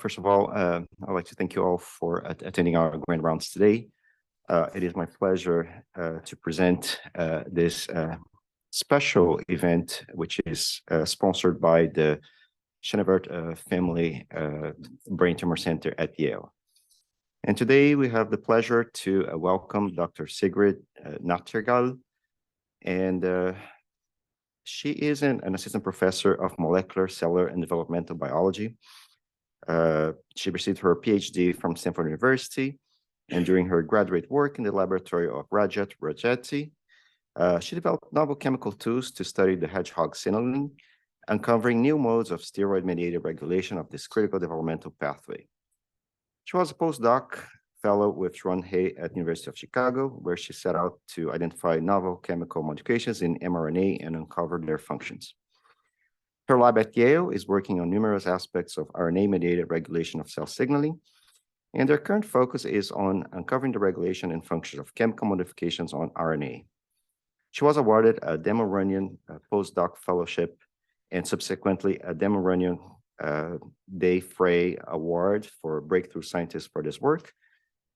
first of all, I'd like to thank you all for attending our grand rounds today. It is my pleasure to present this special event, which is sponsored by the Chenevert Family Brain Tumor Center at Yale. And today we have the pleasure to welcome Dr. Sigrid Nachtergaele, and she is an assistant professor of molecular, cellular, and developmental biology. She received her PhD from Stanford University, and during her graduate work in the laboratory of Rajat Rajati, she developed novel chemical tools to study the hedgehog signaling, uncovering new modes of steroid-mediated regulation of this critical developmental pathway. She was a postdoc fellow with Ron Hay at the University of Chicago, where she set out to identify novel chemical modifications in mRNA and uncover their functions. Her lab at Yale is working on numerous aspects of RNA-mediated regulation of cell signaling, and their current focus is on uncovering the regulation and function of chemical modifications on RNA. She was awarded a Demorunian postdoc fellowship and subsequently a Demorunian Day Frey Award for Breakthrough Scientist for this work.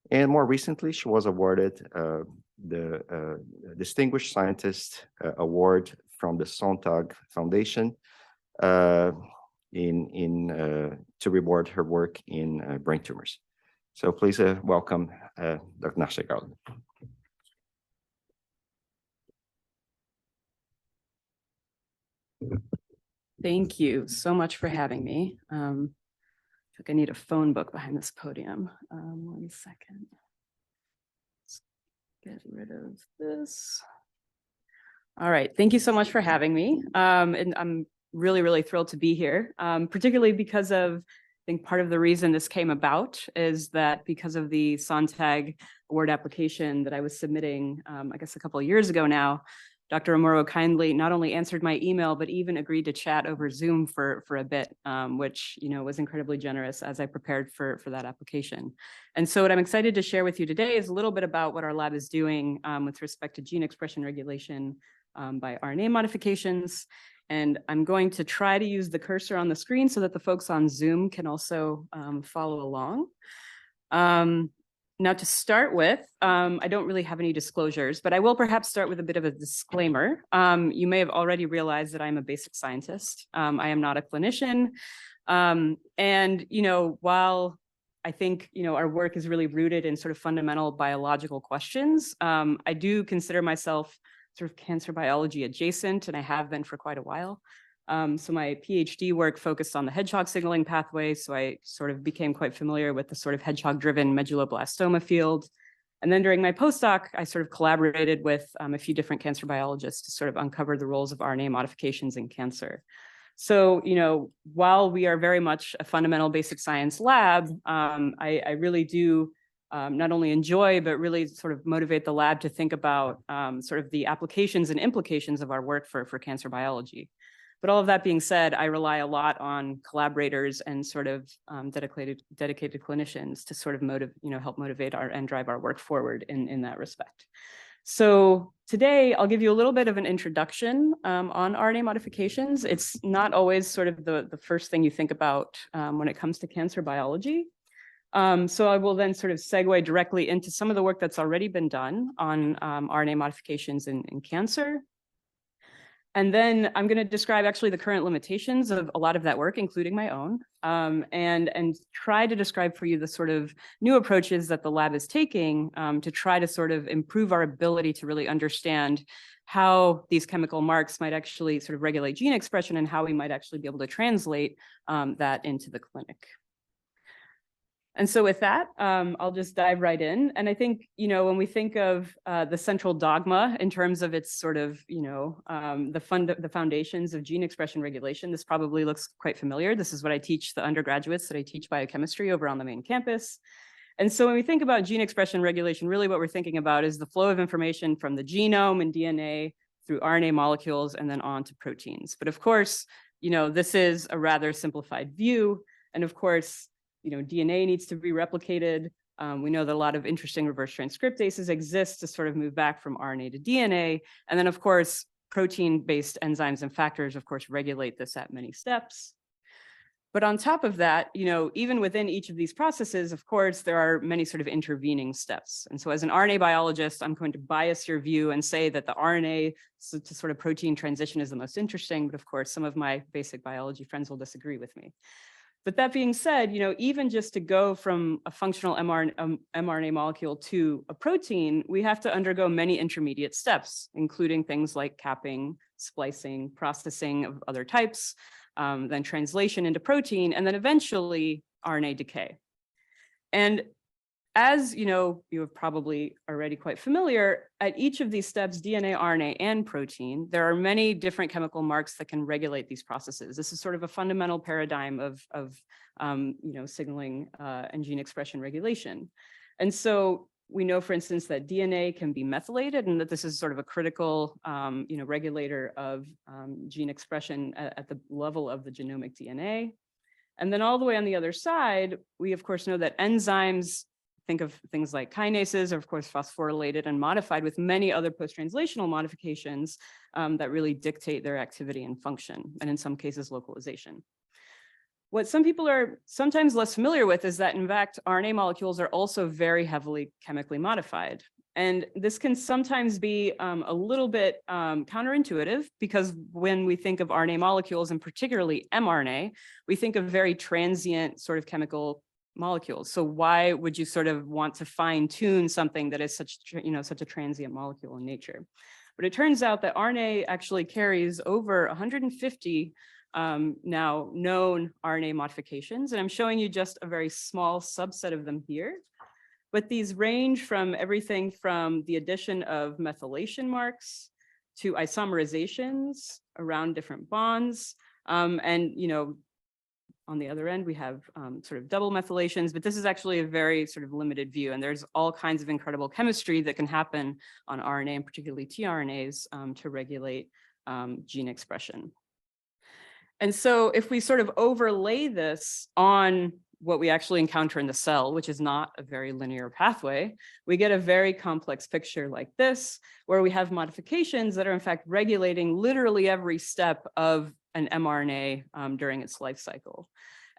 And more recently, she was awarded the Distinguished Scientist Award from the Sontag Foundation to reward her work in brain tumors. So please welcome Dr. Nachtergaele. Thank you so much for having me. I think I need a phone book behind this podium. 1 second. Let's get rid of this. All right, thank you so much for having me. And I'm really thrilled to be here, particularly because of, I think part of the reason this came about is that because of the Sontag Award application that I was submitting, I guess a couple of years ago now, Dr. Amuro kindly not only answered my email, but even agreed to chat over Zoom for a bit, which was incredibly generous as I prepared for that application. And so what I'm excited to share with you today is a little bit about what our lab is doing with respect to gene expression regulation by RNA modifications. And I'm going to try to use the cursor on the screen so that the folks on Zoom can also follow along. Now to start with, I don't really have any disclosures, but I will perhaps start with a bit of a disclaimer. You may have already realized that I'm a basic scientist. I am not a clinician. And while I think our work is really rooted in sort of fundamental biological questions, I do consider myself sort of cancer biology adjacent, and I have been for quite a while. So my PhD work focused on the hedgehog signaling pathway. So I sort of became quite familiar with the sort of hedgehog-driven medulloblastoma field. And then during my postdoc, I sort of collaborated with a few different cancer biologists to sort of uncover the roles of RNA modifications in cancer. So, while we are very much a fundamental basic science lab, I really do not only enjoy, but really sort of motivate the lab to think about sort of the applications and implications of our work for cancer biology. But all of that being said, I rely a lot on collaborators and sort of dedicated clinicians to sort of help motivate and drive our work forward in that respect. So today I'll give you a little bit of an introduction on RNA modifications. It's not always sort of the first thing you think about when it comes to cancer biology. So I will then sort of segue directly into some of the work that's already been done on RNA modifications in cancer. And then I'm going to describe actually the current limitations of a lot of that work, including my own, and try to describe for you the sort of new approaches that the lab is taking to try to sort of improve our ability to really understand how these chemical marks might actually sort of regulate gene expression and how we might actually be able to translate that into the clinic. And so with that, I'll just dive right in. And I think, when we think of the central dogma in terms of its sort of, the foundations of gene expression regulation, this probably looks quite familiar. This is what I teach the undergraduates that I teach biochemistry over on the main campus. And so when we think about gene expression regulation, really what we're thinking about is the flow of information from the genome and DNA through RNA molecules and then on to proteins. But of course, this is a rather simplified view. And of course, DNA needs to be replicated. We know that a lot of interesting reverse transcriptases exist to sort of move back from RNA to DNA. And then, of course, protein-based enzymes and factors, of course, regulate this at many steps. But on top of that, even within each of these processes, of course, there are many sort of intervening steps. And so as an RNA biologist, I'm going to bias your view and say that the RNA to sort of protein transition is the most interesting. But of course, some of my basic biology friends will disagree with me. But that being said, even just to go from a functional mRNA molecule to a protein, we have to undergo many intermediate steps, including things like capping, splicing, processing of other types, then translation into protein, and then eventually RNA decay. And as you're probably already quite familiar, at each of these steps, DNA, RNA, and protein, there are many different chemical marks that can regulate these processes. This is sort of a fundamental paradigm of signaling and gene expression regulation. And so we know, for instance, that DNA can be methylated, and that this is sort of a critical regulator of gene expression at the level of the genomic DNA. And then all the way on the other side, we of course know that enzymes, think of things like kinases, are of course phosphorylated and modified with many other post-translational modifications that really dictate their activity and function, and in some cases localization. What some people are sometimes less familiar with is that in fact, RNA molecules are also very heavily chemically modified. And this can sometimes be a little bit counterintuitive, because when we think of RNA molecules, and particularly mRNA, we think of very transient sort of chemical molecules. So why would you sort of want to fine tune something that is such a transient molecule in nature? But it turns out that RNA actually carries over 150 now known RNA modifications, and I'm showing you just a very small subset of them here. But these range from everything from the addition of methylation marks to isomerizations around different bonds, and on the other end, we have sort of double methylations, but this is actually a very sort of limited view. And there's all kinds of incredible chemistry that can happen on RNA, and particularly tRNAs, to regulate gene expression. And so if we sort of overlay this on what we actually encounter in the cell, which is not a very linear pathway, we get a very complex picture like this, where we have modifications that are in fact regulating literally every step of an mRNA during its life cycle.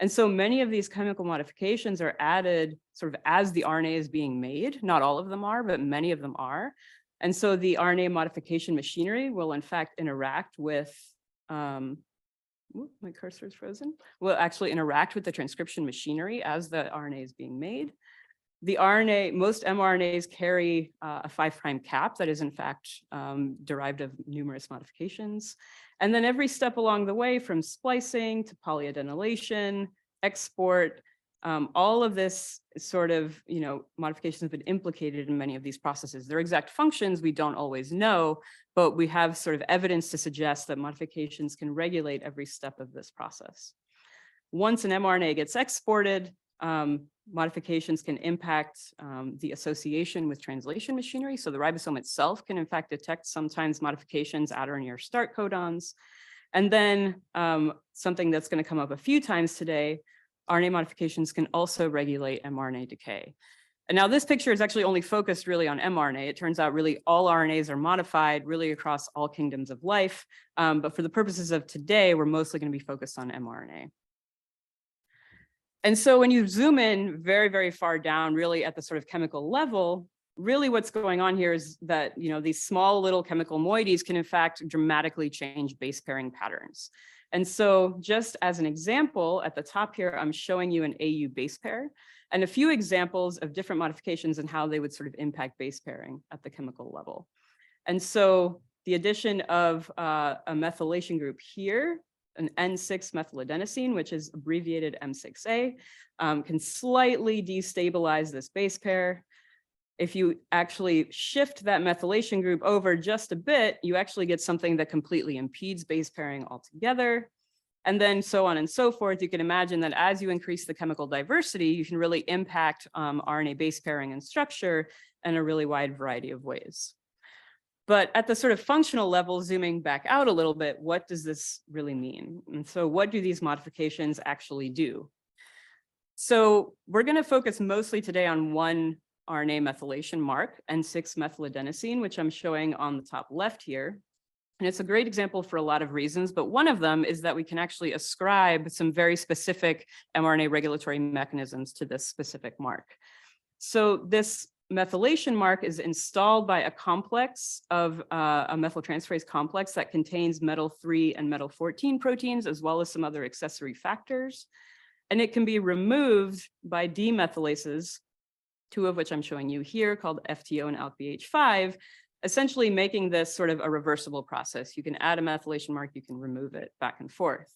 And so many of these chemical modifications are added sort of as the RNA is being made. Not all of them are, but many of them are. And so the RNA modification machinery will in fact interact with, my cursor is frozen, will actually interact with the transcription machinery as the RNA is being made. The RNA, most mRNAs carry a 5' cap that is in fact derived of numerous modifications. And then every step along the way, from splicing to polyadenylation, export, all of this sort of modifications have been implicated in many of these processes. Their exact functions we don't always know, but we have sort of evidence to suggest that modifications can regulate every step of this process. Once an mRNA gets exported, modifications can impact the association with translation machinery. So the ribosome itself can in fact detect sometimes modifications at or near start codons. And then something that's going to come up a few times today, RNA modifications can also regulate mRNA decay. And now this picture is actually only focused really on mRNA. It turns out really all RNAs are modified really across all kingdoms of life. But for the purposes of today, we're mostly going to be focused on mRNA. And so when you zoom in very, very far down, really at the sort of chemical level, really what's going on here is that these small little chemical moieties can in fact dramatically change base pairing patterns. And so just as an example, at the top here, I'm showing you an AU base pair and a few examples of different modifications and how they would sort of impact base pairing at the chemical level. And so the addition of a methylation group here, an N6 methyladenosine, which is abbreviated M6A, can slightly destabilize this base pair. If you actually shift that methylation group over just a bit, you actually get something that completely impedes base pairing altogether. And then so on and so forth. You can imagine that as you increase the chemical diversity, you can really impact RNA base pairing and structure in a really wide variety of ways. But at the sort of functional level, zooming back out a little bit, what does this really mean? And so what do these modifications actually do? So we're going to focus mostly today on one RNA methylation mark, N6 methyladenosine, which I'm showing on the top left here. And it's a great example for a lot of reasons, but one of them is that we can actually ascribe some very specific mRNA regulatory mechanisms to this specific mark. So this methylation mark is installed by a complex of a methyltransferase complex that contains metal 3 and metal 14 proteins, as well as some other accessory factors. And it can be removed by demethylases, 2 of which I'm showing you here, called FTO and ALKBH5, essentially making this sort of a reversible process. You can add a methylation mark, you can remove it back and forth.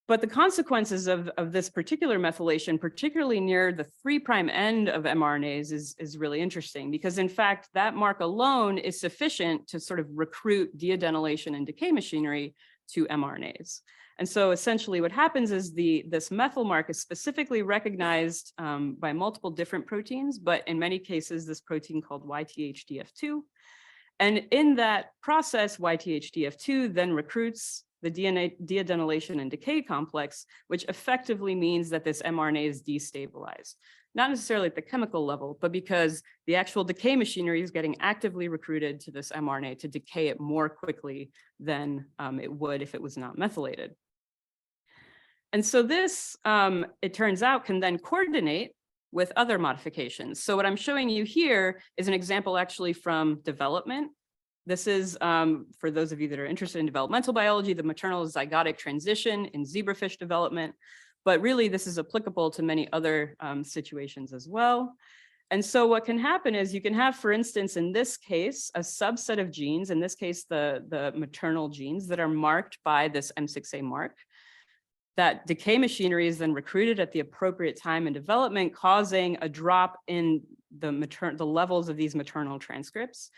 But the consequences of this particular methylation, particularly near the 3' end of mRNAs, is really interesting, because in fact, that mark alone is sufficient to sort of recruit deadenylation and decay machinery to mRNAs. And so essentially what happens is this methyl mark is specifically recognized by multiple different proteins, but in many cases, this protein called YTHDF2. And in that process, YTHDF2 then recruits the deadenylation and decay complex, which effectively means that this mRNA is destabilized. Not necessarily at the chemical level, but because the actual decay machinery is getting actively recruited to this mRNA to decay it more quickly than it would if it was not methylated. And so this, it turns out, can then coordinate with other modifications. So what I'm showing you here is an example actually from development. This is, for those of you that are interested in developmental biology, the maternal zygotic transition in zebrafish development. But really, this is applicable to many other situations as well. And so what can happen is you can have, for instance, in this case, a subset of genes, in this case, the maternal genes that are marked by this M6A mark. That decay machinery is then recruited at the appropriate time in development, causing a drop in the levels of these maternal transcripts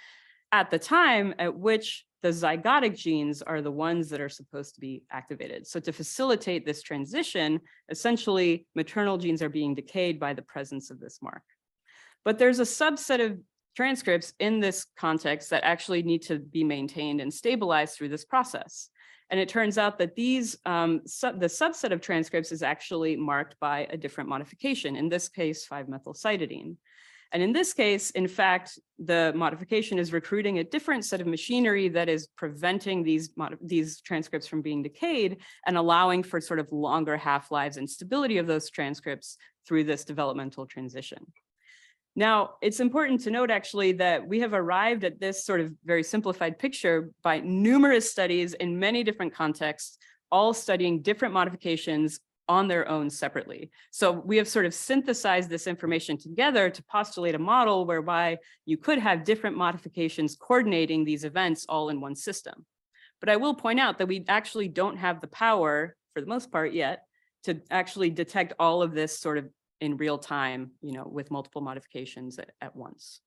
at the time at which the zygotic genes are the ones that are supposed to be activated. So to facilitate this transition, essentially maternal genes are being decayed by the presence of this mark. But there's a subset of transcripts in this context that actually need to be maintained and stabilized through this process. And it turns out that these, the subset of transcripts is actually marked by a different modification, in this case, 5-methylcytidine. And in this case, in fact, the modification is recruiting a different set of machinery that is preventing these transcripts from being decayed and allowing for sort of longer half-lives and stability of those transcripts through this developmental transition. Now, it's important to note actually that we have arrived at this sort of very simplified picture by numerous studies in many different contexts, all studying different modifications on their own separately. So we have sort of synthesized this information together to postulate a model whereby you could have different modifications coordinating these events all in one system. But I will point out that we actually don't have the power, for the most part yet, to actually detect all of this sort of in real time, with multiple modifications at once.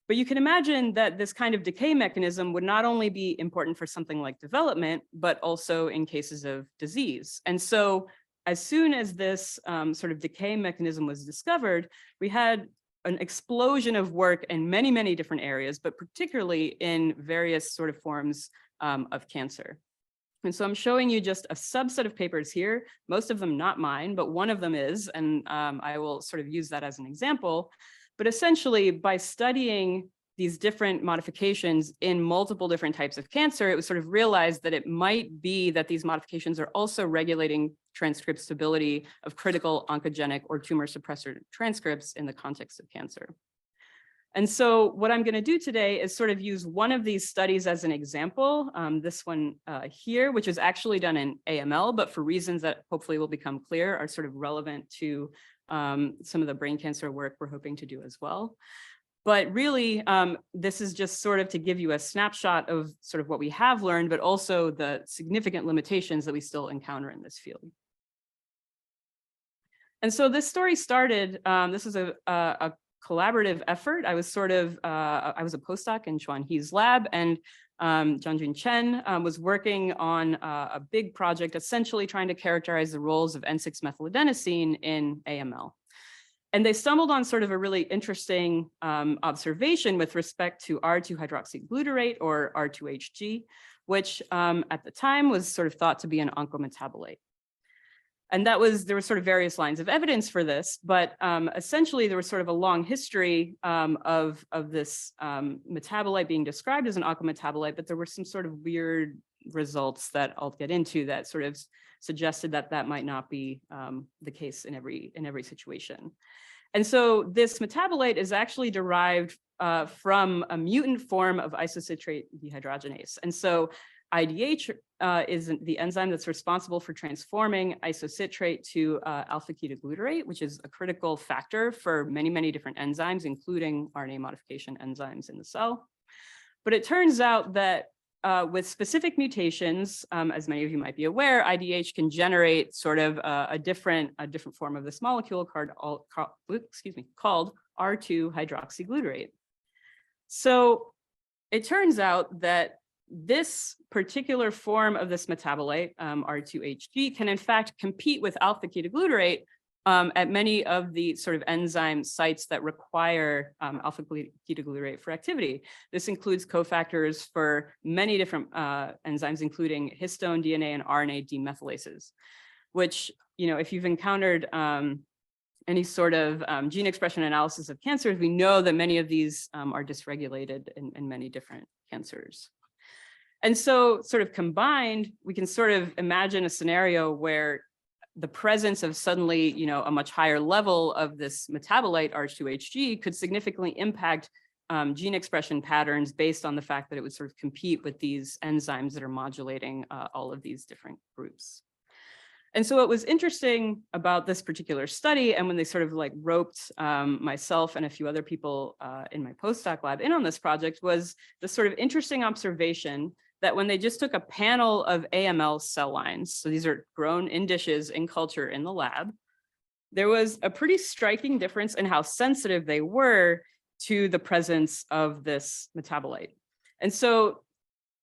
But you can imagine that this kind of decay mechanism would not only be important for something like development, but also in cases of disease. And so as soon as this sort of decay mechanism was discovered, we had an explosion of work in many, many different areas, but particularly in various sort of forms of cancer. And so I'm showing you just a subset of papers here, most of them not mine, but one of them is, and I will sort of use that as an example. But essentially, by studying these different modifications in multiple different types of cancer, it was sort of realized that it might be that these modifications are also regulating transcript stability of critical oncogenic or tumor suppressor transcripts in the context of cancer. And so what I'm going to do today is sort of use one of these studies as an example, this one here, which is actually done in AML, but for reasons that hopefully will become clear are sort of relevant to some of the brain cancer work we're hoping to do as well. But really, this is just sort of to give you a snapshot of sort of what we have learned, but also the significant limitations that we still encounter in this field. And so this story started, this is a collaborative effort. I was sort of, I was a postdoc in Chuan He's lab, and Jianjun Chen was working on a big project, essentially trying to characterize the roles of N6-methyladenosine in AML. And they stumbled on sort of a really interesting observation with respect to R2-hydroxyglutarate, or R2HG, which at the time was sort of thought to be an oncometabolite. And there were sort of various lines of evidence for this, but essentially there was sort of a long history of this metabolite being described as an aqua metabolite, but there were some sort of weird results that I'll get into that sort of suggested that that might not be the case in every situation. And so this metabolite is actually derived from a mutant form of isocitrate dehydrogenase. And so IDH is the enzyme that's responsible for transforming isocitrate to alpha-ketoglutarate, which is a critical factor for many, many different enzymes, including RNA modification enzymes in the cell. But it turns out that with specific mutations, as many of you might be aware, IDH can generate sort of a different form of this molecule called R2 hydroxyglutarate. So it turns out that this particular form of this metabolite, R2HG, can in fact compete with alpha-ketoglutarate at many of the sort of enzyme sites that require alpha-ketoglutarate for activity. This includes cofactors for many different enzymes, including histone, DNA, and RNA demethylases, which, if you've encountered any sort of gene expression analysis of cancers, we know that many of these are dysregulated in many different cancers. And so sort of combined, we can sort of imagine a scenario where the presence of suddenly, a much higher level of this metabolite, R2HG, could significantly impact gene expression patterns based on the fact that it would sort of compete with these enzymes that are modulating all of these different groups. And so what was interesting about this particular study, and when they sort of like roped myself and a few other people in my postdoc lab in on this project, was the sort of interesting observation that when they just took a panel of AML cell lines, so these are grown in dishes in culture in the lab, there was a pretty striking difference in how sensitive they were to the presence of this metabolite. And so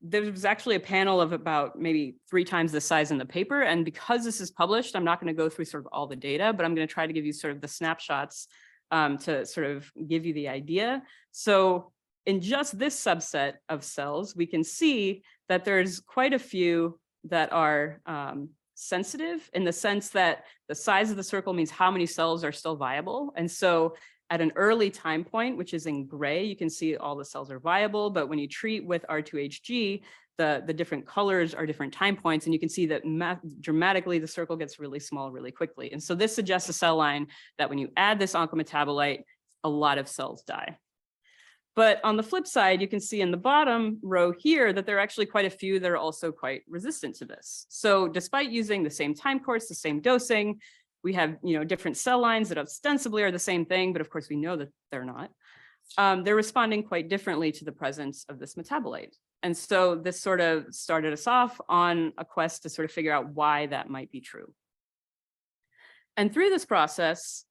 there was actually a panel of about maybe 3 times the size in the paper. And because this is published, I'm not going to go through sort of all the data, but I'm going to try to give you sort of the snapshots to sort of give you the idea. So in just this subset of cells, we can see that there's quite a few that are sensitive in the sense that the size of the circle means how many cells are still viable. And so at an early time point, which is in gray, you can see all the cells are viable. But when you treat with R2HG, the different colors are different time points. And you can see that dramatically the circle gets really small really quickly. And so this suggests a cell line that when you add this oncometabolite, a lot of cells die. But on the flip side, you can see in the bottom row here that there are actually quite a few that are also quite resistant to this. So despite using the same time course, the same dosing, we have different cell lines that ostensibly are the same thing, but of course we know that they're not. They're responding quite differently to the presence of this metabolite. And so this sort of started us off on a quest to sort of figure out why that might be true. And through this process,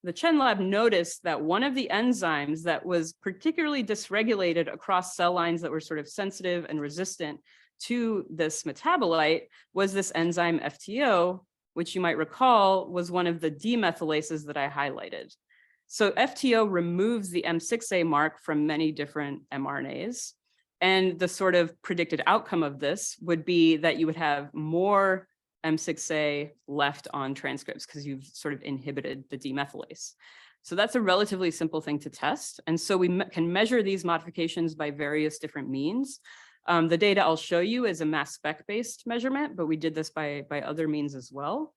the Chen lab noticed that one of the enzymes that was particularly dysregulated across cell lines that were sort of sensitive and resistant to this metabolite was this enzyme FTO, which you might recall was one of the demethylases that I highlighted. So FTO removes the M6A mark from many different mRNAs. And the sort of predicted outcome of this would be that you would have more M6A left on transcripts because you've sort of inhibited the demethylase. So that's a relatively simple thing to test. And so we can measure these modifications by various different means. The data I'll show you is a mass spec based measurement, but we did this by other means as well.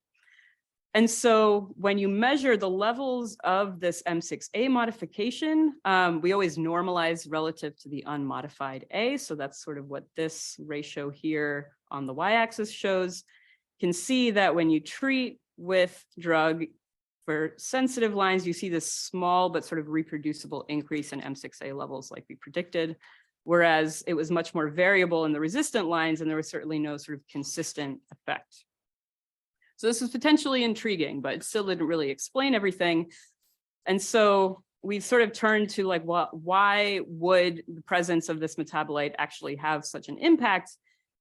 And so when you measure the levels of this M6A modification, we always normalize relative to the unmodified A. So that's sort of what this ratio here on the y-axis shows. You can see that when you treat with drug for sensitive lines, you see this small but sort of reproducible increase in M6A levels like we predicted, whereas it was much more variable in the resistant lines and there was certainly no sort of consistent effect. So this was potentially intriguing, but it still didn't really explain everything. And so we sort of turned to like, why would the presence of this metabolite actually have such an impact?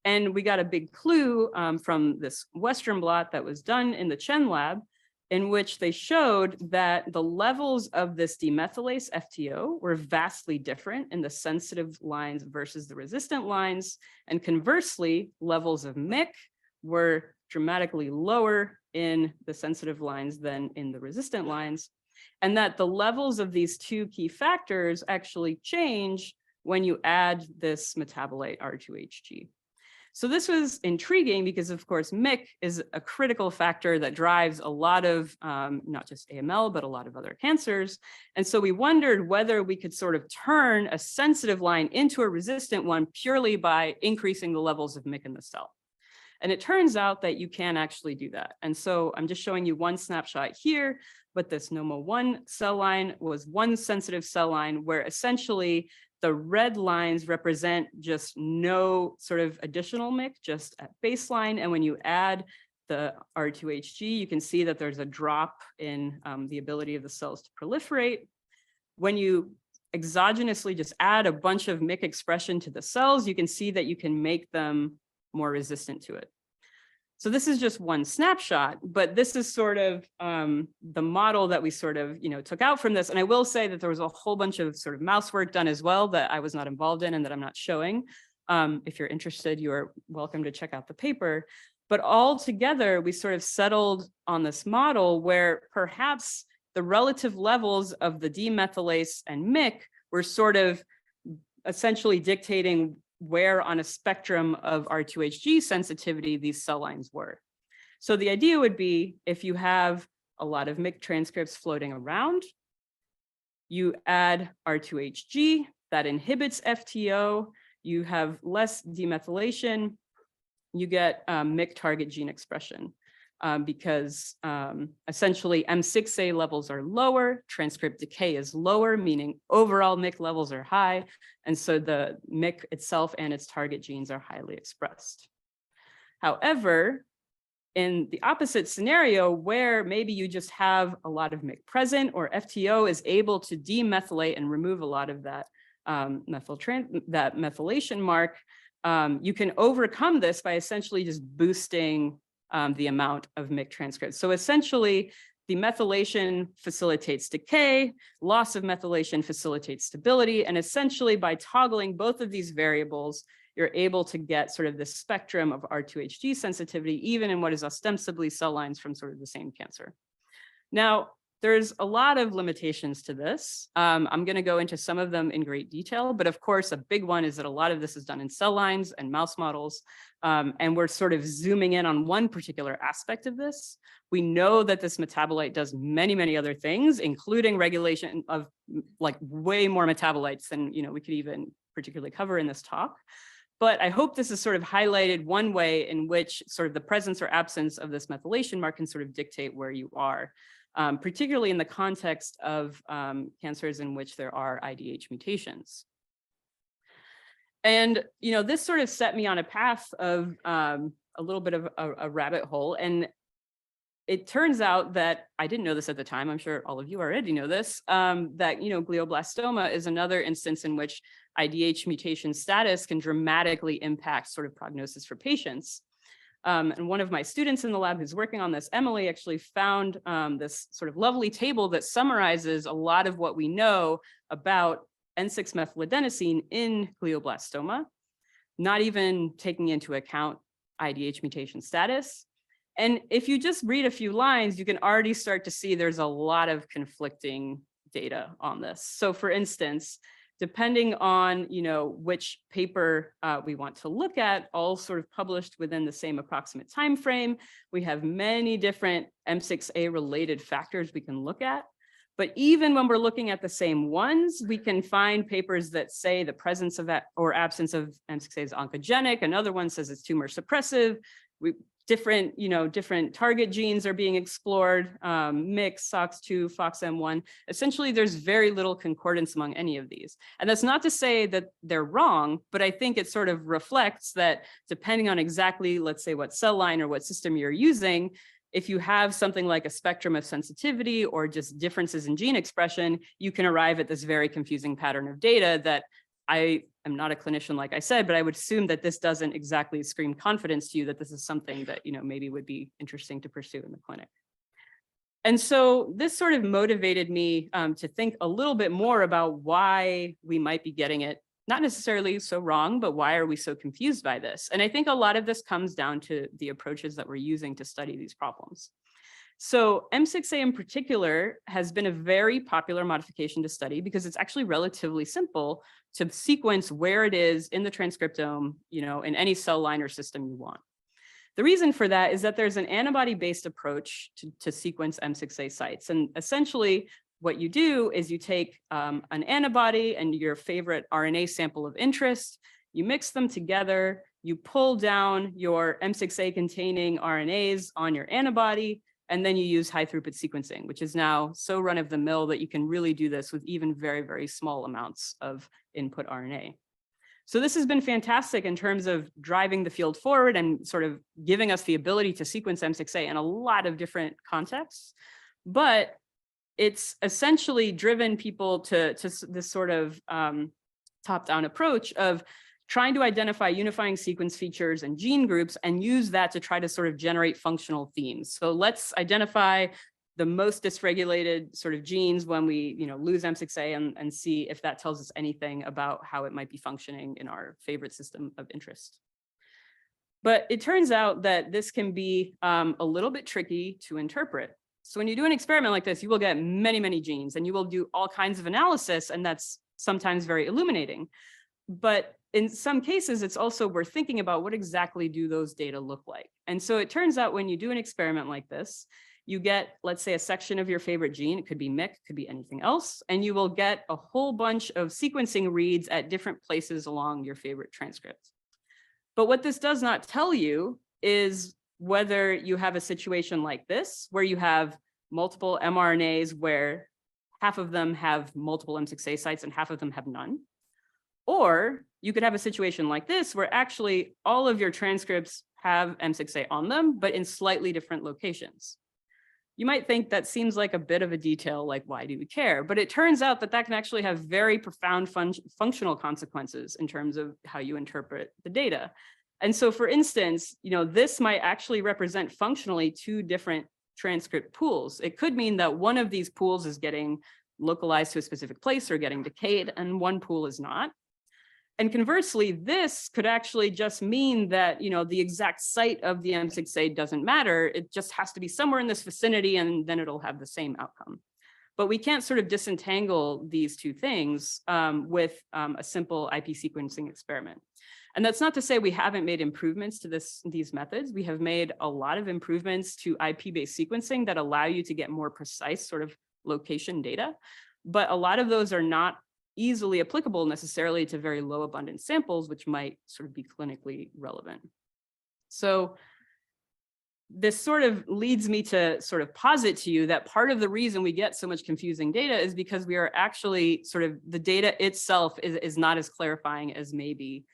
And we got a big clue from this Western blot that was done in the Chen lab, in which they showed that the levels of this demethylase FTO were vastly different in the sensitive lines versus the resistant lines. And conversely, levels of MYC were dramatically lower in the sensitive lines than in the resistant lines, and that the levels of these two key factors actually change when you add this metabolite R2HG. So this was intriguing because, of course, MYC is a critical factor that drives a lot of not just AML, but a lot of other cancers. And so we wondered whether we could sort of turn a sensitive line into a resistant one purely by increasing the levels of MYC in the cell. And it turns out that you can actually do that. And so I'm just showing you one snapshot here, but this NOMA1 cell line was one sensitive cell line where essentially the red lines represent just no sort of additional MYC, just at baseline. And when you add the R2HG, you can see that there's a drop in the ability of the cells to proliferate. When you exogenously just add a bunch of MYC expression to the cells, you can see that you can make them more resistant to it. So this is just one snapshot, but this is sort of the model that we sort of, took out from this. And I will say that there was a whole bunch of sort of mouse work done as well that I was not involved in and that I'm not showing. If you're interested, you are welcome to check out the paper. But all together, we sort of settled on this model where perhaps the relative levels of the demethylase and MYC were sort of essentially dictating where on a spectrum of R2HG sensitivity these cell lines were. So the idea would be if you have a lot of MYC transcripts floating around, you add R2HG, that inhibits FTO, you have less demethylation, you get MYC target gene expression. Because essentially M6A levels are lower, transcript decay is lower, meaning overall MYC levels are high, and so the MYC itself and its target genes are highly expressed. However, in the opposite scenario where maybe you just have a lot of MYC present or FTO is able to demethylate and remove a lot of that methylation mark, you can overcome this by essentially just boosting the amount of MYC transcripts. So essentially, the methylation facilitates decay, loss of methylation facilitates stability, and essentially by toggling both of these variables, you're able to get sort of the spectrum of R2HG sensitivity, even in what is ostensibly cell lines from sort of the same cancer. Now, there's a lot of limitations to this. I'm going to go into some of them in great detail, but of course, a big one is that a lot of this is done in cell lines and mouse models, and we're sort of zooming in on one particular aspect of this. We know that this metabolite does many, many other things, including regulation of like way more metabolites than we could even particularly cover in this talk. But I hope this has sort of highlighted one way in which sort of the presence or absence of this methylation mark can sort of dictate where you are. Particularly in the context of cancers in which there are IDH mutations. And, this sort of set me on a path of a little bit of a rabbit hole. And it turns out that I didn't know this at the time. I'm sure all of you already know this, that, glioblastoma is another instance in which IDH mutation status can dramatically impact sort of prognosis for patients. And one of my students in the lab who's working on this, Emily, actually found this sort of lovely table that summarizes a lot of what we know about N6-methyladenosine in glioblastoma, not even taking into account IDH mutation status. And if you just read a few lines, you can already start to see there's a lot of conflicting data on this. So for instance, depending on which paper we want to look at, all sort of published within the same approximate time frame, we have many different M6A related factors we can look at. But even when we're looking at the same ones, we can find papers that say the presence of that or absence of M6A is oncogenic. Another one says it's tumor suppressive. Different target genes are being explored, MYC, SOX2, FOXM1. Essentially, there's very little concordance among any of these. And that's not to say that they're wrong, but I think it sort of reflects that depending on exactly, let's say, what cell line or what system you're using, if you have something like a spectrum of sensitivity or just differences in gene expression, you can arrive at this very confusing pattern of data that I am not a clinician, like I said, but I would assume that this doesn't exactly scream confidence to you that this is something that, maybe would be interesting to pursue in the clinic. And so this sort of motivated me to think a little bit more about why we might be getting it, not necessarily so wrong, but why are we so confused by this? And I think a lot of this comes down to the approaches that we're using to study these problems. So M6A in particular has been a very popular modification to study because it's actually relatively simple to sequence where it is in the transcriptome, in any cell line or system you want. The reason for that is that there's an antibody-based approach to sequence M6A sites. And essentially what you do is you take an antibody and your favorite RNA sample of interest, you mix them together, you pull down your M6A containing RNAs on your antibody, and then you use high throughput sequencing, which is now so run of the mill that you can really do this with even very, very small amounts of input RNA. So this has been fantastic in terms of driving the field forward and sort of giving us the ability to sequence M6A in a lot of different contexts. But it's essentially driven people to this sort of top-down approach of trying to identify unifying sequence features and gene groups and use that to try to sort of generate functional themes. So let's identify the most dysregulated sort of genes when we lose M6A and see if that tells us anything about how it might be functioning in our favorite system of interest. But it turns out that this can be a little bit tricky to interpret. So when you do an experiment like this, you will get many, many genes and you will do all kinds of analysis, and that's sometimes very illuminating. But in some cases, it's also worth thinking about what exactly do those data look like. And so it turns out when you do an experiment like this, you get, let's say, a section of your favorite gene. It could be MYC, could be anything else. And you will get a whole bunch of sequencing reads at different places along your favorite transcript. But what this does not tell you is whether you have a situation like this, where you have multiple mRNAs where half of them have multiple M6A sites and half of them have none. Or you could have a situation like this, where actually all of your transcripts have M6A on them, but in slightly different locations. You might think that seems like a bit of a detail, like why do we care? But it turns out that that can actually have very profound functional consequences in terms of how you interpret the data. And so for instance, this might actually represent functionally two different transcript pools. It could mean that one of these pools is getting localized to a specific place or getting decayed, and one pool is not. And conversely, this could actually just mean that, the exact site of the M6A doesn't matter. It just has to be somewhere in this vicinity, and then it'll have the same outcome. But we can't sort of disentangle these two things with a simple IP sequencing experiment. And that's not to say we haven't made improvements to these methods. We have made a lot of improvements to IP-based sequencing that allow you to get more precise sort of location data. But a lot of those are not easily applicable necessarily to very low abundant samples, which might sort of be clinically relevant. So this sort of leads me to sort of posit to you that part of the reason we get so much confusing data is because we are actually sort of, the data itself is not as clarifying as maybe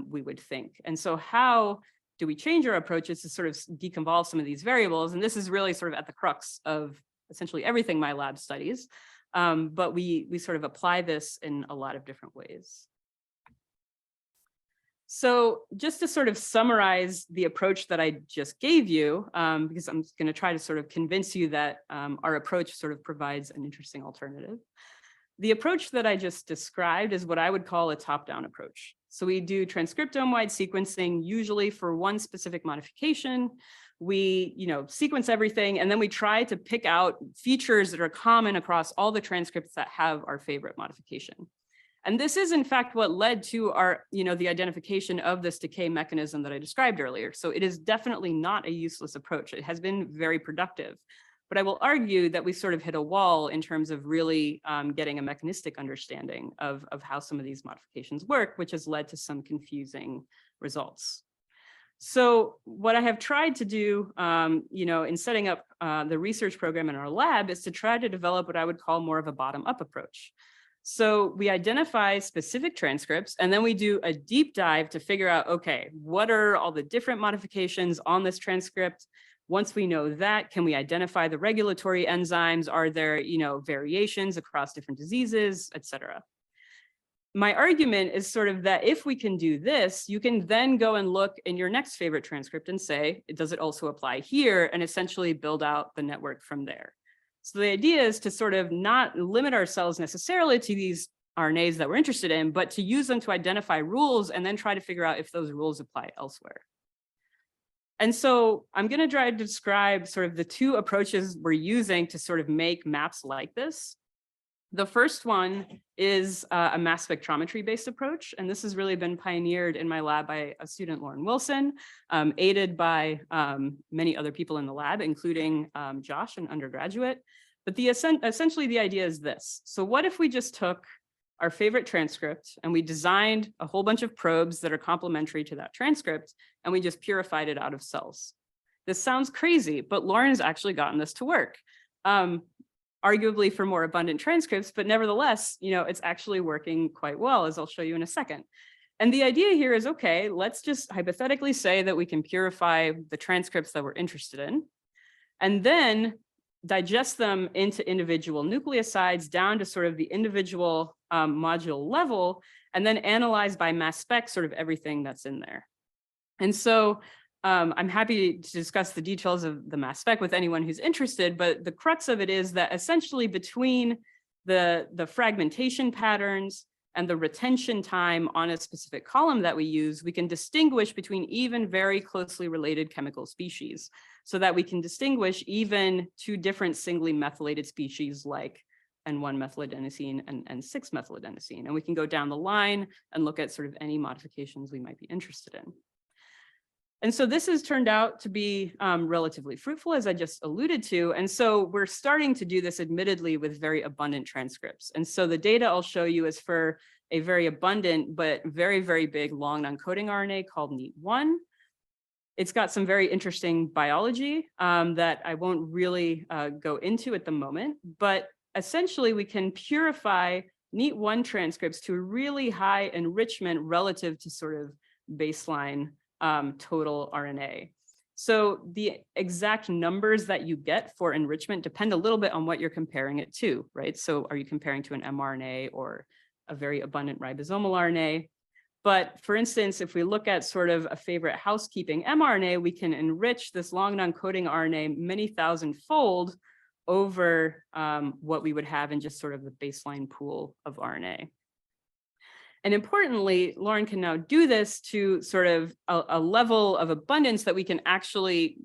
we would think. And so how do we change our approaches to sort of deconvolve some of these variables? And this is really sort of at the crux of essentially everything my lab studies. But we sort of apply this in a lot of different ways. So just to sort of summarize the approach that I just gave you, because I'm going to try to sort of convince you that our approach sort of provides an interesting alternative. The approach that I just described is what I would call a top-down approach. So we do transcriptome-wide sequencing, usually for one specific modification. We, sequence everything, and then we try to pick out features that are common across all the transcripts that have our favorite modification. And this is, in fact, what led to our, the identification of this decay mechanism that I described earlier. So it is definitely not a useless approach. It has been very productive. But I will argue that we sort of hit a wall in terms of really getting a mechanistic understanding of how some of these modifications work, which has led to some confusing results. So what I have tried to do, in setting up the research program in our lab is to try to develop what I would call more of a bottom-up approach. So we identify specific transcripts, and then we do a deep dive to figure out, okay, what are all the different modifications on this transcript? Once we know that, can we identify the regulatory enzymes? Are there, variations across different diseases, et cetera? My argument is sort of that if we can do this, you can then go and look in your next favorite transcript and say, does it also apply here? And essentially build out the network from there. So the idea is to sort of not limit ourselves necessarily to these RNAs that we're interested in, but to use them to identify rules and then try to figure out if those rules apply elsewhere. And so I'm going to try to describe sort of the two approaches we're using to sort of make maps like this. The first one is a mass spectrometry based approach. And this has really been pioneered in my lab by a student, Lauren Wilson, aided by many other people in the lab, including Josh, an undergraduate. But essentially the idea is this. So what if we just took our favorite transcript and we designed a whole bunch of probes that are complementary to that transcript, and we just purified it out of cells? This sounds crazy, but Lauren has actually gotten this to work. Arguably for more abundant transcripts, but nevertheless, it's actually working quite well, as I'll show you in a second. And the idea here is, okay, let's just hypothetically say that we can purify the transcripts that we're interested in, and then digest them into individual nucleosides down to sort of the individual module level, and then analyze by mass spec sort of everything that's in there. And so I'm happy to discuss the details of the mass spec with anyone who's interested, but the crux of it is that essentially between the fragmentation patterns and the retention time on a specific column that we use, we can distinguish between even very closely related chemical species, so that we can distinguish even two different singly methylated species like N1-methyladenosine and N6-methyladenosine. And we can go down the line and look at sort of any modifications we might be interested in. And so this has turned out to be relatively fruitful, as I just alluded to. And so we're starting to do this admittedly with very abundant transcripts. And so the data I'll show you is for a very abundant, but very, very big long non-coding RNA called NEAT1. It's got some very interesting biology that I won't really go into at the moment, but essentially we can purify NEAT1 transcripts to a really high enrichment relative to sort of baseline total RNA. So the exact numbers that you get for enrichment depend a little bit on what you're comparing it to, right? So are you comparing to an mRNA or a very abundant ribosomal RNA? But for instance, if we look at sort of a favorite housekeeping mRNA, we can enrich this long non-coding RNA many thousand-fold over what we would have in just sort of the baseline pool of RNA. And importantly, Lauren can now do this to sort of a level of abundance that we can actually,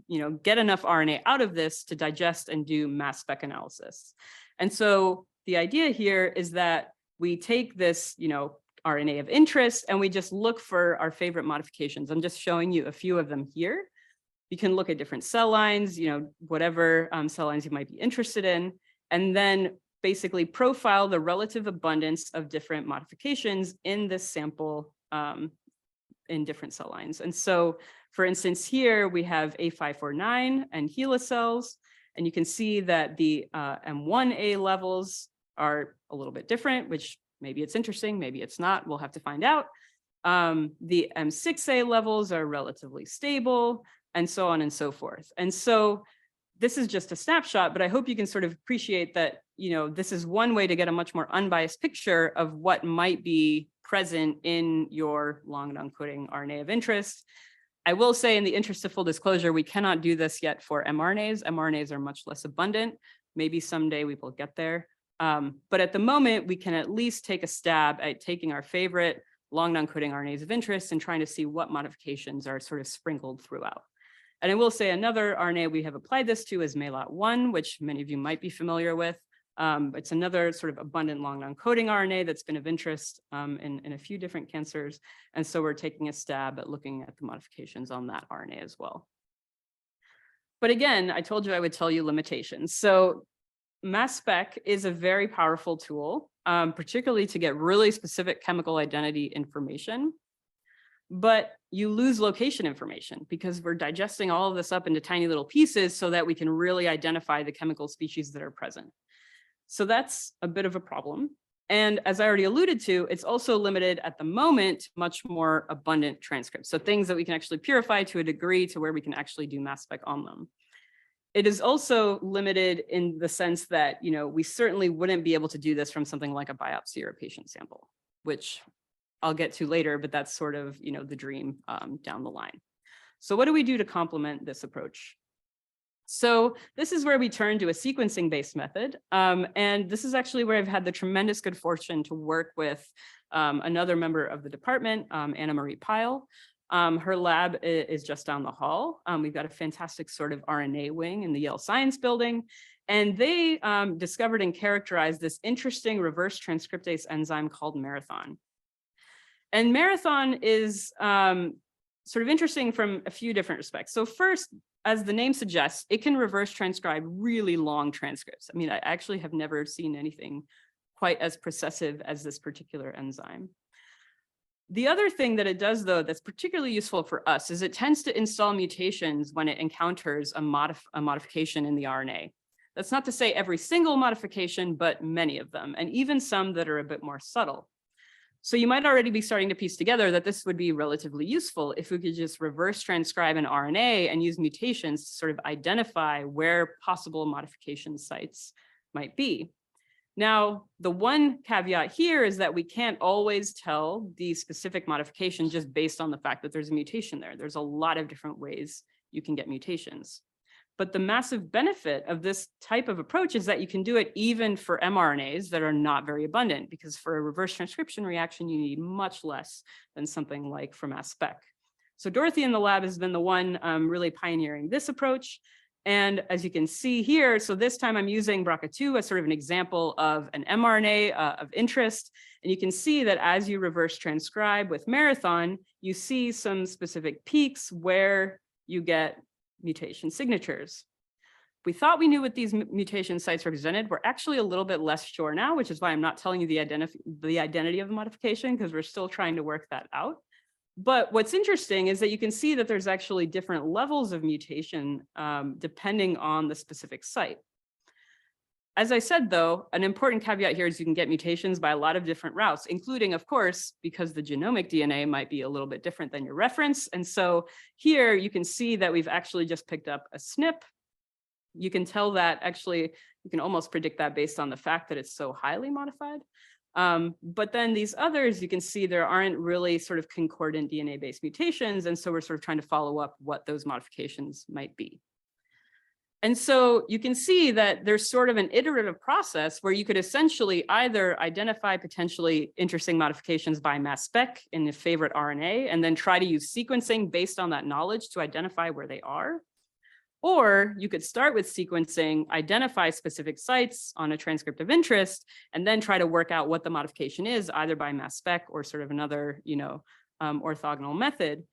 get enough RNA out of this to digest and do mass spec analysis. And so the idea here is that we take this, RNA of interest and we just look for our favorite modifications. I'm just showing you a few of them here. You can look at different cell lines, whatever cell lines you might be interested in, and then basically profile the relative abundance of different modifications in this sample in different cell lines. And so, for instance, here we have A549 and HeLa cells, and you can see that the M1A levels are a little bit different, which maybe it's interesting, maybe it's not, we'll have to find out. The M6A levels are relatively stable, and so on and so forth. And so this is just a snapshot, but I hope you can sort of appreciate that, this is one way to get a much more unbiased picture of what might be present in your long non-coding RNA of interest. I will say, in the interest of full disclosure, we cannot do this yet for mRNAs. mRNAs are much less abundant. Maybe someday we will get there. But at the moment, we can at least take a stab at taking our favorite long non-coding RNAs of interest and trying to see what modifications are sort of sprinkled throughout. And I will say another RNA we have applied this to is MALAT1, which many of you might be familiar with. It's another sort of abundant long non-coding RNA that's been of interest in a few different cancers. And so we're taking a stab at looking at the modifications on that RNA as well. But again, I told you I would tell you limitations. So mass spec is a very powerful tool, particularly to get really specific chemical identity information. But you lose location information because we're digesting all of this up into tiny little pieces so that we can really identify the chemical species that are present. So that's a bit of a problem. And as I already alluded to, it's also limited at the moment, much more abundant transcripts. So things that we can actually purify to a degree to where we can actually do mass spec on them. It is also limited in the sense that, we certainly wouldn't be able to do this from something like a biopsy or a patient sample, which I'll get to later, but that's sort of, the dream down the line. So what do we do to complement this approach? So this is where we turn to a sequencing-based method. And this is actually where I've had the tremendous good fortune to work with another member of the department, Anna Marie Pyle. Her lab is just down the hall. We've got a fantastic sort of RNA wing in the Yale Science Building. And they discovered and characterized this interesting reverse transcriptase enzyme called marathon. And marathon is sort of interesting from a few different respects. So first, as the name suggests, it can reverse transcribe really long transcripts. I mean, I actually have never seen anything quite as processive as this particular enzyme. The other thing that it does, though, that's particularly useful for us is it tends to install mutations when it encounters a modification in the RNA. That's not to say every single modification, but many of them, and even some that are a bit more subtle. So you might already be starting to piece together that this would be relatively useful if we could just reverse transcribe an RNA and use mutations to sort of identify where possible modification sites might be. Now, the one caveat here is that we can't always tell the specific modification just based on the fact that there's a mutation there. There's a lot of different ways you can get mutations. But the massive benefit of this type of approach is that you can do it even for mRNAs that are not very abundant, because for a reverse transcription reaction, you need much less than something like for mass spec. So Dorothy in the lab has been the one really pioneering this approach. And as you can see here, so this time I'm using BRCA2 as sort of an example of an mRNA of interest. And you can see that as you reverse transcribe with marathon, you see some specific peaks where you get mutation signatures. We thought we knew what these mutation sites represented. We're actually a little bit less sure now, which is why I'm not telling you the identity of the modification, because we're still trying to work that out. But what's interesting is that you can see that there's actually different levels of mutation depending on the specific site. As I said, though, an important caveat here is you can get mutations by a lot of different routes, including, of course, because the genomic DNA might be a little bit different than your reference. And so here you can see that we've actually just picked up a SNP. You can tell that actually, you can almost predict that based on the fact that it's so highly modified. But then these others, you can see there aren't really sort of concordant DNA-based mutations. And so we're sort of trying to follow up what those modifications might be. And so you can see that there's sort of an iterative process where you could essentially either identify potentially interesting modifications by mass spec in the favorite RNA, and then try to use sequencing based on that knowledge to identify where they are. Or you could start with sequencing, identify specific sites on a transcript of interest, and then try to work out what the modification is, either by mass spec or sort of another, orthogonal method.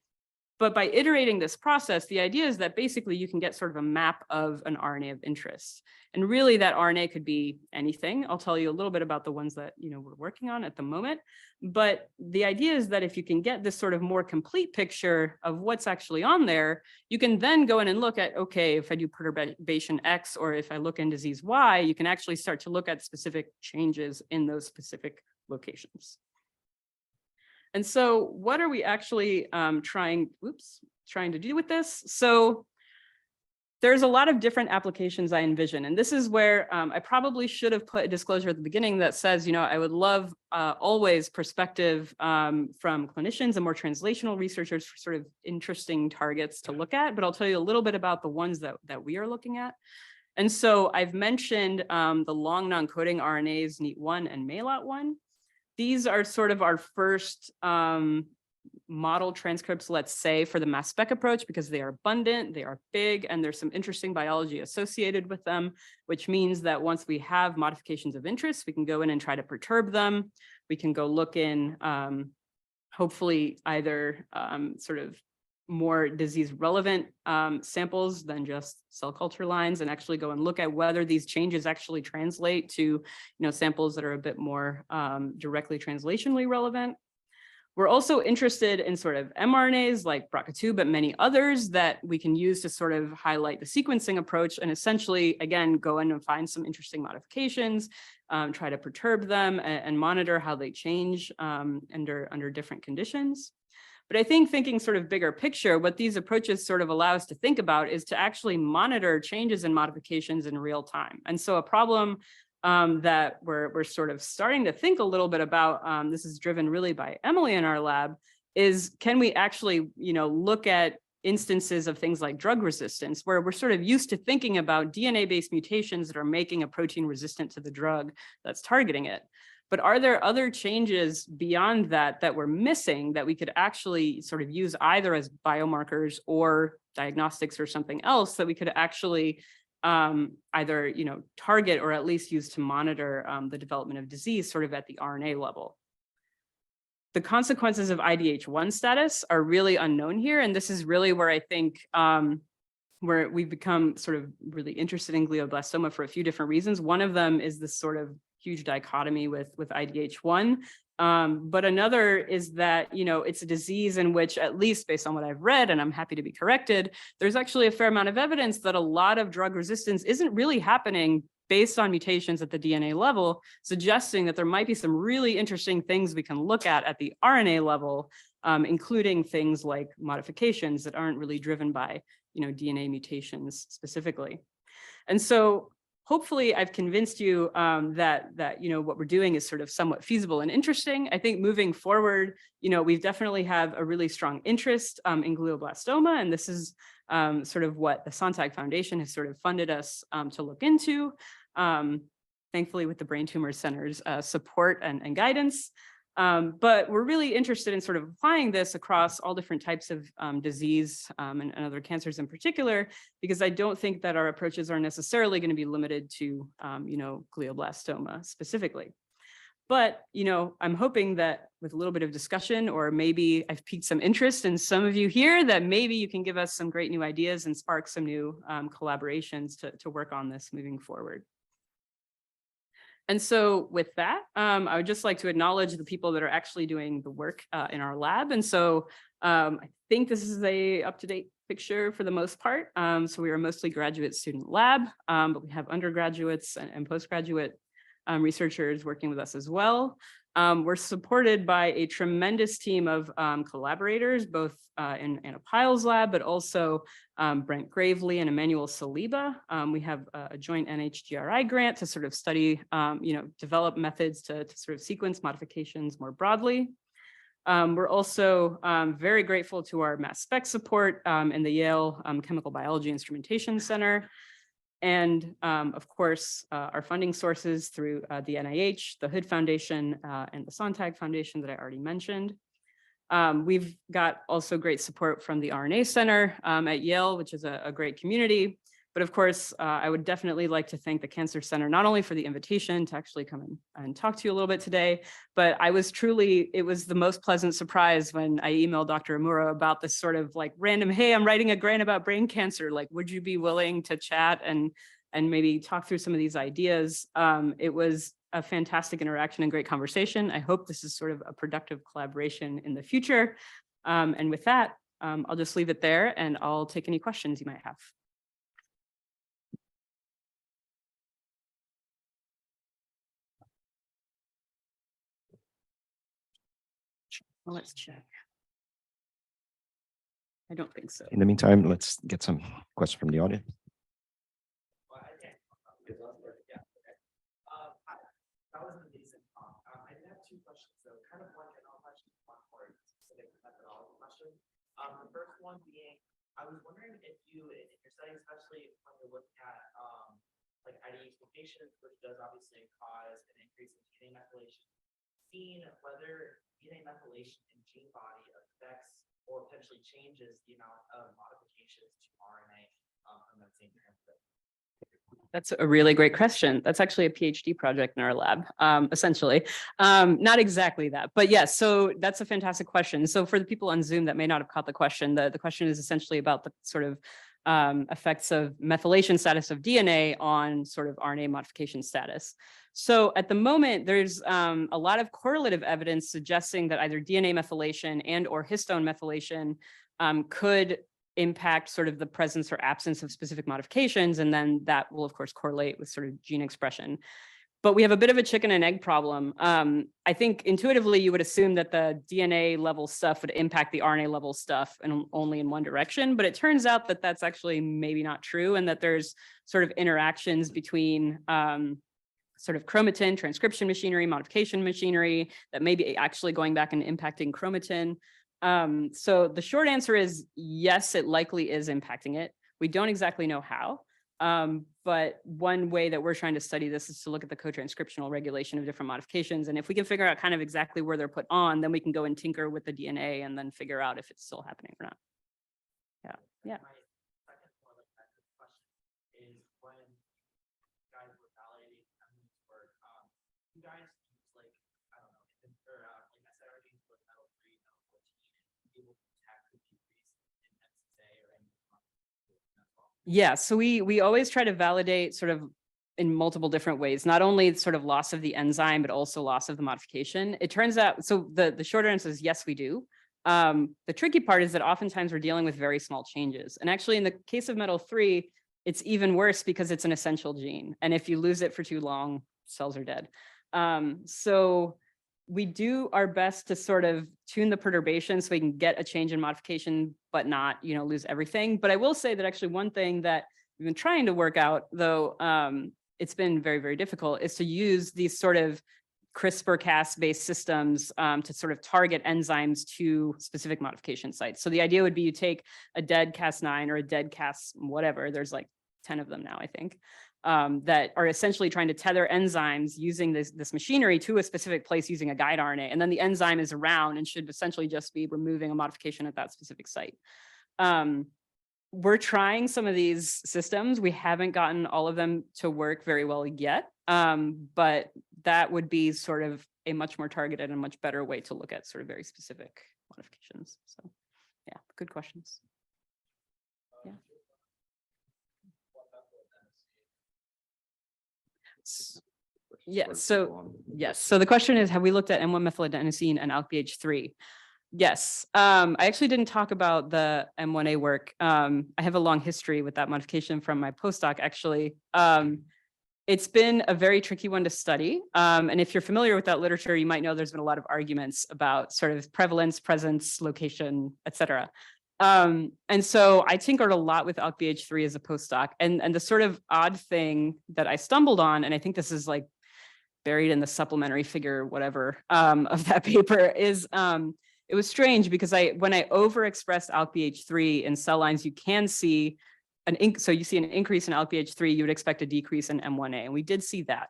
But by iterating this process, the idea is that basically you can get sort of a map of an RNA of interest. And really that RNA could be anything. I'll tell you a little bit about the ones that we're working on at the moment. But the idea is that if you can get this sort of more complete picture of what's actually on there, you can then go in and look at, okay, if I do perturbation X or if I look in disease Y, you can actually start to look at specific changes in those specific locations. And so what are we actually trying to do with this? So there's a lot of different applications I envision. And this is where I probably should have put a disclosure at the beginning that says, I would love always perspective from clinicians and more translational researchers for sort of interesting targets to look at. But I'll tell you a little bit about the ones that we are looking at. And so I've mentioned the long non-coding RNAs NEAT1 and MALAT1. These are sort of our first model transcripts, let's say, for the mass spec approach, because they are abundant, they are big, and there's some interesting biology associated with them, which means that once we have modifications of interest, we can go in and try to perturb them. We can go look in, hopefully, either sort of more disease relevant samples than just cell culture lines, and actually go and look at whether these changes actually translate to samples that are a bit more directly translationally relevant. We're also interested in sort of mRNAs like BRCA2, but many others that we can use to sort of highlight the sequencing approach and essentially, again, go in and find some interesting modifications, try to perturb them and monitor how they change under different conditions. But I think thinking sort of bigger picture, what these approaches sort of allow us to think about is to actually monitor changes and modifications in real time. And so a problem that we're sort of starting to think a little bit about, this is driven really by Emily in our lab, is can we actually, look at instances of things like drug resistance, where we're sort of used to thinking about DNA-based mutations that are making a protein resistant to the drug that's targeting it. But are there other changes beyond that that we're missing that we could actually sort of use either as biomarkers or diagnostics or something else that we could actually either, target or at least use to monitor the development of disease sort of at the RNA level? The consequences of IDH1 status are really unknown here. And this is really where I think where we've become sort of really interested in glioblastoma for a few different reasons. One of them is this sort of huge dichotomy with IDH1. But another is that, it's a disease in which, at least based on what I've read, and I'm happy to be corrected, there's actually a fair amount of evidence that a lot of drug resistance isn't really happening based on mutations at the DNA level, suggesting that there might be some really interesting things we can look at the RNA level, including things like modifications that aren't really driven by, DNA mutations specifically. And so hopefully I've convinced you that what we're doing is sort of somewhat feasible and interesting. I think moving forward, we definitely have a really strong interest in glioblastoma, and this is sort of what the Sontag Foundation has sort of funded us to look into, thankfully with the Brain Tumor Center's support and guidance. But we're really interested in sort of applying this across all different types of disease and other cancers in particular, because I don't think that our approaches are necessarily going to be limited to, glioblastoma specifically. But, I'm hoping that with a little bit of discussion, or maybe I've piqued some interest in some of you here, that maybe you can give us some great new ideas and spark some new collaborations to work on this moving forward. And so with that, I would just like to acknowledge the people that are actually doing the work in our lab. And so I think this is a up-to-date picture for the most part. So we are mostly graduate student lab, but we have undergraduates and postgraduate researchers working with us as well. We're supported by a tremendous team of collaborators, both in Anna Pyle's lab, but also Brent Gravely and Emmanuel Saliba. We have a joint NHGRI grant to sort of study, develop methods to sort of sequence modifications more broadly. We're also very grateful to our mass spec support in the Yale Chemical Biology Instrumentation Center. And of course, our funding sources through the NIH, the Hood Foundation, and the Sontag Foundation that I already mentioned. We've got also great support from the RNA Center at Yale, which is a great community. But of course, I would definitely like to thank the Cancer Center, not only for the invitation to actually come in and talk to you a little bit today, but it was the most pleasant surprise when I emailed Dr. Amuro about this sort of like random, hey, I'm writing a grant about brain cancer. Like, would you be willing to chat and maybe talk through some of these ideas? It was a fantastic interaction and great conversation. I hope this is sort of a productive collaboration in the future. And with that, I'll just leave it there and I'll take any questions you might have. Well, let's check. I don't think so. In the meantime, let's get some questions from the audience. That was an amazing talk. I did have two questions, though, kind of one general question, one more specific methodology question. The first one being, I was wondering if in your study, especially when you're looking at like IDH mutations, which does obviously cause an increase in DNA methylation, seeing whether DNA methylation in gene body affects or potentially changes the amount of modifications to RNA from that same transcript. That's a really great question. That's actually a PhD project in our lab, essentially. Not exactly that, but yes, so that's a fantastic question. So for the people on Zoom that may not have caught the question, the question is essentially about the sort of effects of methylation status of DNA on sort of RNA modification status. So at the moment, there's a lot of correlative evidence suggesting that either DNA methylation and or histone methylation could impact sort of the presence or absence of specific modifications. And then that will, of course, correlate with sort of gene expression. But we have a bit of a chicken and egg problem. I think intuitively, you would assume that the DNA level stuff would impact the RNA level stuff and only in one direction. But it turns out that that's actually maybe not true, and that there's sort of interactions between sort of chromatin, transcription machinery, modification machinery that may be actually going back and impacting chromatin. So the short answer is yes, it likely is impacting it. We don't exactly know how. But one way that we're trying to study this is to look at the co-transcriptional regulation of different modifications. And if we can figure out kind of exactly where they're put on, then we can go and tinker with the DNA and then figure out if it's still happening or not. Yeah. My second more like method question is when you guys were validating Emily's work, you guys use like, I don't know, like SRGs with metal 3, metal 14, and be able to detect the decrease in MCA or anything as well. Yeah, so we always try to validate sort of in multiple different ways, not only sort of loss of the enzyme, but also loss of the modification. It turns out, so the short answer is yes, we do. The tricky part is that oftentimes we're dealing with very small changes. And actually in the case of metal 3, it's even worse because it's an essential gene. And if you lose it for too long, cells are dead. So we do our best to sort of tune the perturbation so we can get a change in modification, but not, lose everything. But I will say that actually one thing that we've been trying to work out, though it's been very, very difficult, is to use these sort of CRISPR-Cas based systems to sort of target enzymes to specific modification sites. So the idea would be you take a dead Cas9 or a dead Cas whatever, there's like 10 of them now, I think, that are essentially trying to tether enzymes using this machinery to a specific place using a guide RNA. And then the enzyme is around and should essentially just be removing a modification at that specific site. We're trying some of these systems. We haven't gotten all of them to work very well yet, but that would be sort of a much more targeted and much better way to look at sort of very specific modifications. So yeah, good questions. Yeah. Yeah, so yes. So the question is, have we looked at M1-methyladenosine and ALK-BH3? Yes. I actually didn't talk about the M1A work. I have a long history with that modification from my postdoc, actually. It's been a very tricky one to study. And if you're familiar with that literature, you might know there's been a lot of arguments about sort of prevalence, presence, location, et cetera. And so I tinkered a lot with ALK-BH3 as a postdoc. And the sort of odd thing that I stumbled on, and I think this is like buried in the supplementary figure, whatever, of that paper, is it was strange because when I overexpressed ALK-BH3 in cell lines, you can see so you see an increase in ALK-BH3, you would expect a decrease in M1A, and we did see that.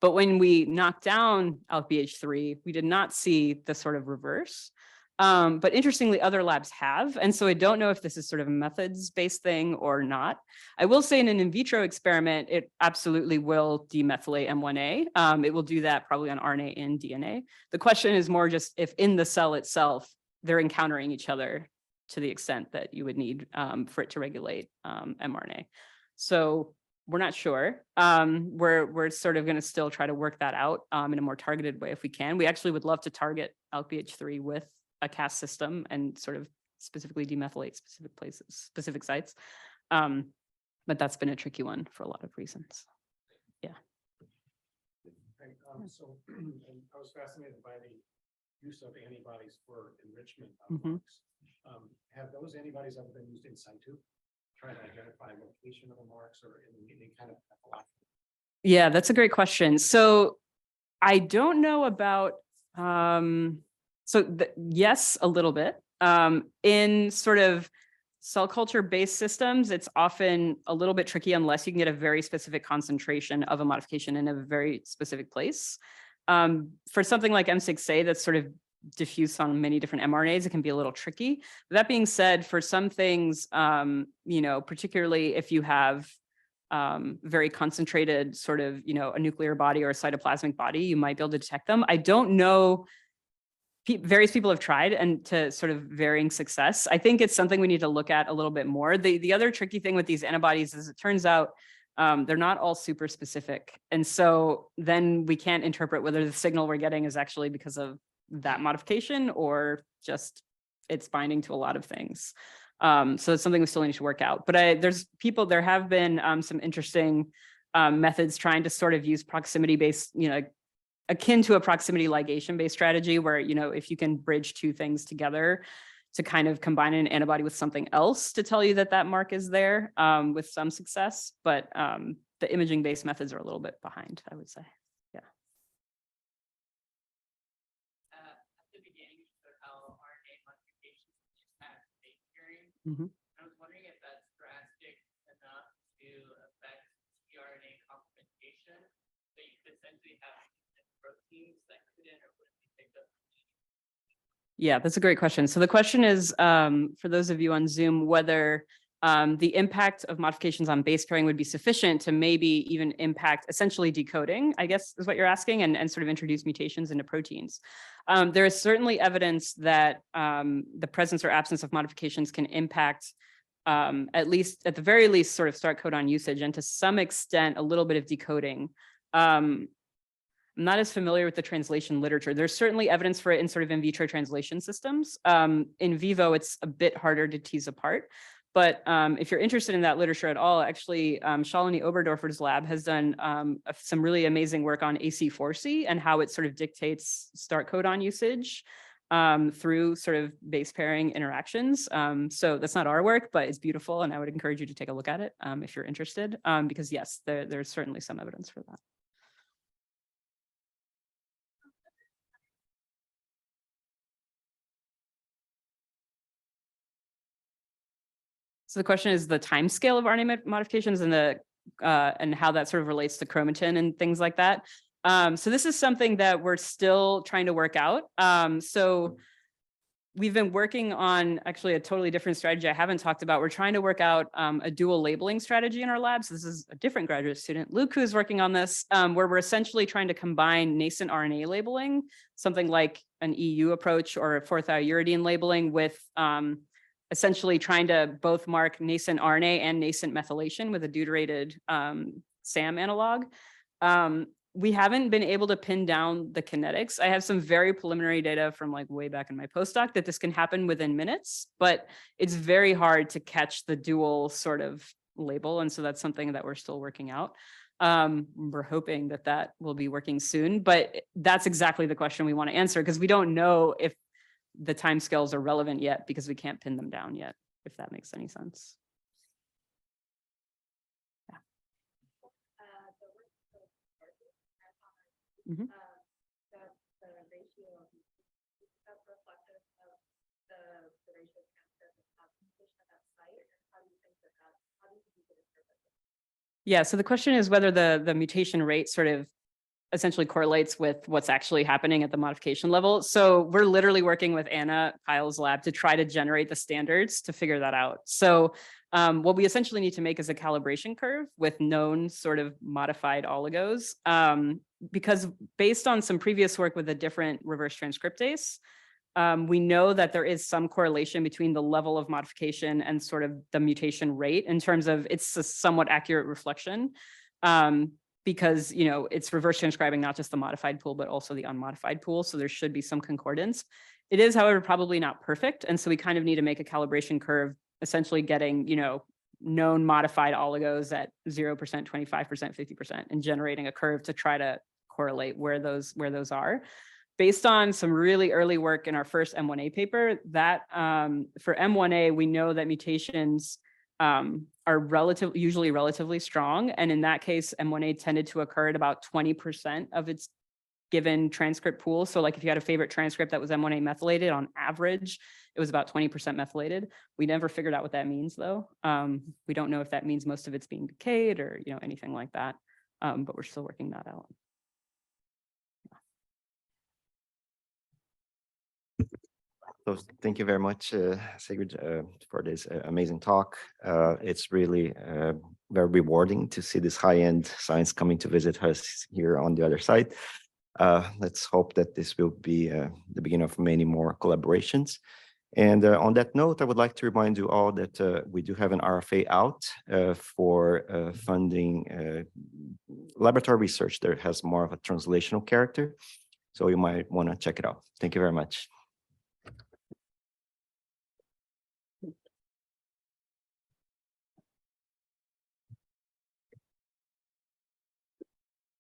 But when we knocked down ALK-BH3, we did not see the sort of reverse. But interestingly, other labs have. And so I don't know if this is sort of a methods-based thing or not. I will say in an in vitro experiment, it absolutely will demethylate M1A. It will do that probably on RNA and DNA. The question is more just if in the cell itself, they're encountering each other to the extent that you would need for it to regulate mRNA. So we're not sure. We're sort of going to still try to work that out in a more targeted way if we can. We actually would love to target ALK-BH3 with a Cas system and sort of specifically demethylate specific places, specific sites. But that's been a tricky one for a lot of reasons. Yeah. So I was fascinated by the use of antibodies for enrichment of marks. Have those antibodies ever been used in situ, trying to identify location of the marks or in any kind of pathology? Yeah, that's a great question. So I don't know about, yes, a little bit. In sort of cell culture based systems, it's often a little bit tricky unless you can get a very specific concentration of a modification in a very specific place. For something like M6A that's sort of diffuse on many different mRNAs, it can be a little tricky. That being said, for some things, particularly if you have very concentrated sort of, a nuclear body or a cytoplasmic body, you might be able to detect them. I don't know. Various people have tried and to sort of varying success. I think it's something we need to look at a little bit more. The other tricky thing with these antibodies is it turns out they're not all super specific. And so then we can't interpret whether the signal we're getting is actually because of that modification or just it's binding to a lot of things. So it's something we still need to work out. But there have been some interesting methods trying to sort of use proximity-based, akin to a proximity ligation-based strategy where, if you can bridge two things together to kind of combine an antibody with something else to tell you that that mark is there with some success. But the imaging-based methods are a little bit behind, I would say. Yeah. At the beginning, you showed how RNA modifications impact base pairing. Mhm. I was wondering if that's drastic enough to affect Yeah, that's a great question. So the question is, for those of you on Zoom, whether the impact of modifications on base pairing would be sufficient to maybe even impact essentially decoding, I guess is what you're asking, and sort of introduce mutations into proteins. There is certainly evidence that the presence or absence of modifications can impact at the very least, sort of start codon usage, and to some extent, a little bit of decoding. I'm not as familiar with the translation literature. There's certainly evidence for it in sort of in vitro translation systems. In vivo, it's a bit harder to tease apart. But if you're interested in that literature at all, actually, Shalini Oberdorfer's lab has done some really amazing work on AC4C and how it sort of dictates start codon usage through sort of base pairing interactions. So that's not our work, but it's beautiful. And I would encourage you to take a look at it if you're interested, because yes, there's certainly some evidence for that. So the question is the time scale of RNA modifications and and how that sort of relates to chromatin and things like that. So this is something that we're still trying to work out. So we've been working on actually a totally different strategy I haven't talked about. We're trying to work out a dual labeling strategy in our lab. So this is a different graduate student, Luke, who's working on this, where we're essentially trying to combine nascent RNA labeling, something like an EU approach or a 4-thiouridine labeling with essentially trying to both mark nascent RNA and nascent methylation with a deuterated SAM analog. We haven't been able to pin down the kinetics. I have some very preliminary data from like way back in my postdoc that this can happen within minutes, but it's very hard to catch the dual sort of label. And so that's something that we're still working out. We're hoping that that will be working soon, but that's exactly the question we want to answer, because we don't know if the timescales are relevant yet because we can't pin them down yet, if that makes any sense. Yeah. Mm-hmm. Yeah, so the question is whether the mutation rate sort of essentially correlates with what's actually happening at the modification level. So we're literally working with Anna Kyle's lab to try to generate the standards to figure that out. So what we essentially need to make is a calibration curve with known sort of modified oligos, because based on some previous work with a different reverse transcriptase, we know that there is some correlation between the level of modification and sort of the mutation rate in terms of it's a somewhat accurate reflection. Because, you know, it's reverse transcribing not just the modified pool, but also the unmodified pool. So there should be some concordance. It is, however, probably not perfect. And so we kind of need to make a calibration curve, essentially getting, you know, known modified oligos at 0%, 25%, 50%, and generating a curve to try to correlate where those are. Based on some really early work in our first M1A paper, that for M1A, we know that mutations are usually relatively strong. And in that case, M1A tended to occur at about 20% of its given transcript pool. So like if you had a favorite transcript that was M1A methylated, on average, it was about 20% methylated. We never figured out what that means though. We don't know if that means most of it's being decayed or, you know, anything like that. But we're still working that out. So thank you very much, Sigrid, for this amazing talk. It's really very rewarding to see this high-end science coming to visit us here on the other side. Let's hope that this will be the beginning of many more collaborations. And on that note, I would like to remind you all that we do have an RFA out for funding laboratory research that has more of a translational character. So you might want to check it out. Thank you very much.